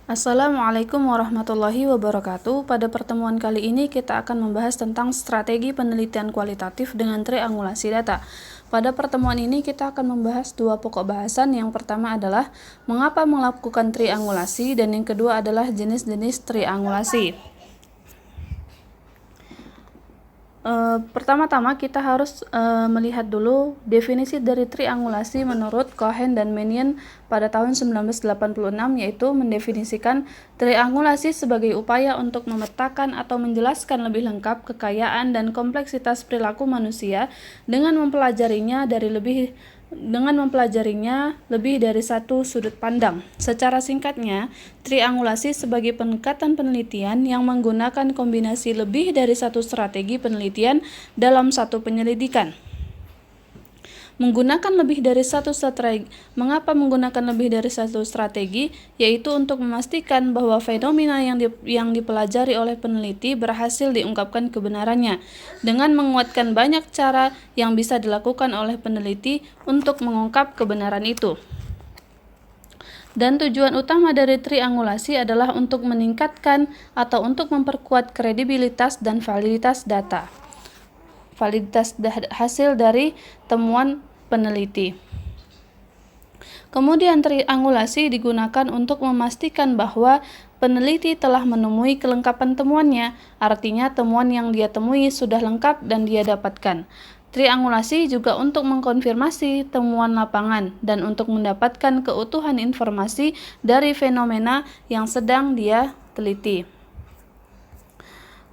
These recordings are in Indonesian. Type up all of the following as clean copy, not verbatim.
Assalamualaikum warahmatullahi wabarakatuh. Pada pertemuan kali ini kita akan membahas tentang strategi penelitian kualitatif dengan triangulasi data. Pada pertemuan ini kita akan membahas dua pokok bahasan. Yang pertama adalah mengapa melakukan triangulasi, dan yang kedua adalah jenis-jenis triangulasi. Pertama-tama kita harus melihat dulu definisi dari triangulasi menurut Cohen dan Mannion pada tahun 1986, yaitu mendefinisikan triangulasi sebagai upaya untuk memetakan atau menjelaskan lebih lengkap kekayaan dan kompleksitas perilaku manusia dengan mempelajarinya lebih dari satu sudut pandang. Secara singkatnya, triangulasi sebagai pendekatan penelitian yang menggunakan kombinasi lebih dari satu strategi penelitian dalam satu penyelidikan. Mengapa menggunakan lebih dari satu strategi? Yaitu untuk memastikan bahwa fenomena yang dipelajari oleh peneliti berhasil diungkapkan kebenarannya, dengan menguatkan banyak cara yang bisa dilakukan oleh peneliti untuk mengungkap kebenaran itu. Dan tujuan utama dari triangulasi adalah untuk meningkatkan atau untuk memperkuat kredibilitas dan validitas data. Validitas hasil dari temuan peneliti. Kemudian triangulasi digunakan untuk memastikan bahwa peneliti telah menemui kelengkapan temuannya, artinya temuan yang dia temui sudah lengkap dan dia dapatkan. Triangulasi juga untuk mengkonfirmasi temuan lapangan dan untuk mendapatkan keutuhan informasi dari fenomena yang sedang dia teliti.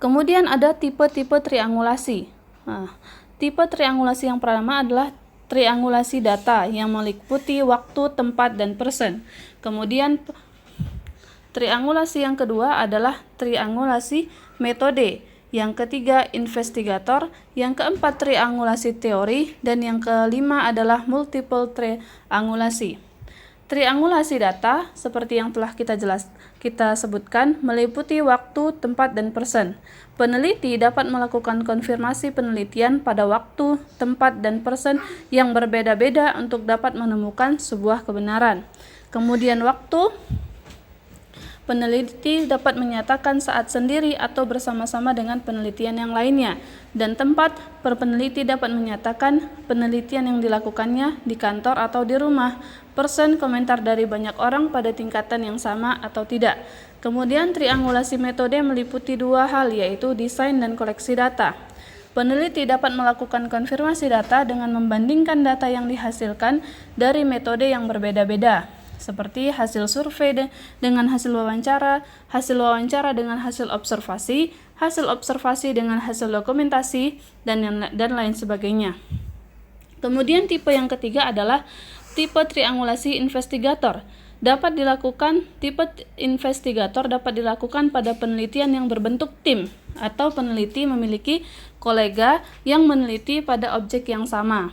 Kemudian ada tipe-tipe triangulasi. Tipe triangulasi yang pertama adalah triangulasi data yang meliputi waktu, tempat, dan persen. Kemudian triangulasi yang kedua adalah triangulasi metode. Yang ketiga, investigator. Yang keempat, triangulasi teori. Dan yang kelima adalah multiple triangulasi. Triangulasi data, seperti yang telah kita sebutkan, meliputi waktu, tempat, dan persen. Peneliti dapat melakukan konfirmasi penelitian pada waktu, tempat, dan persen yang berbeda-beda untuk dapat menemukan sebuah kebenaran. Kemudian waktu, peneliti dapat menyatakan saat sendiri atau bersama-sama dengan penelitian yang lainnya. Dan tempat, peneliti dapat menyatakan penelitian yang dilakukannya di kantor atau di rumah. Persen, komentar dari banyak orang pada tingkatan yang sama atau tidak. Kemudian triangulasi metode meliputi dua hal, yaitu desain dan koleksi data. Peneliti dapat melakukan konfirmasi data dengan membandingkan data yang dihasilkan dari metode yang berbeda-beda, seperti hasil survei dengan hasil wawancara dengan hasil observasi dengan hasil dokumentasi, dan lain sebagainya. Kemudian tipe yang ketiga adalah tipe triangulasi investigator. Tipe investigator dapat dilakukan pada penelitian yang berbentuk tim, atau peneliti memiliki kolega yang meneliti pada objek yang sama.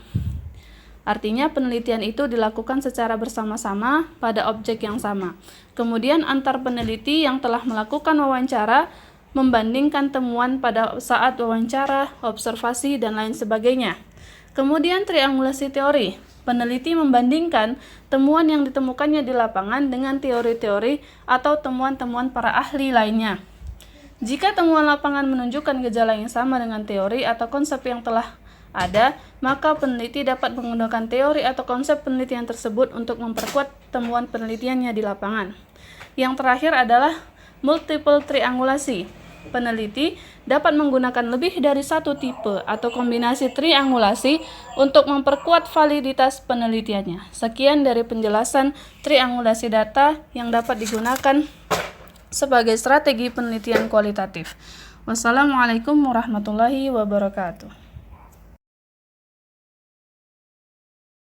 Artinya penelitian itu dilakukan secara bersama-sama pada objek yang sama. Kemudian antar peneliti yang telah melakukan wawancara membandingkan temuan pada saat wawancara, observasi, dan lain sebagainya. Kemudian triangulasi teori. Peneliti membandingkan temuan yang ditemukannya di lapangan dengan teori-teori atau temuan-temuan para ahli lainnya. Jika temuan lapangan menunjukkan gejala yang sama dengan teori atau konsep yang telah ada, maka peneliti dapat menggunakan teori atau konsep penelitian tersebut untuk memperkuat temuan penelitiannya di lapangan. Yang terakhir adalah multiple triangulasi. Peneliti dapat menggunakan lebih dari satu tipe atau kombinasi triangulasi untuk memperkuat validitas penelitiannya. Sekian dari penjelasan triangulasi data yang dapat digunakan sebagai strategi penelitian kualitatif. Wassalamualaikum warahmatullahi wabarakatuh.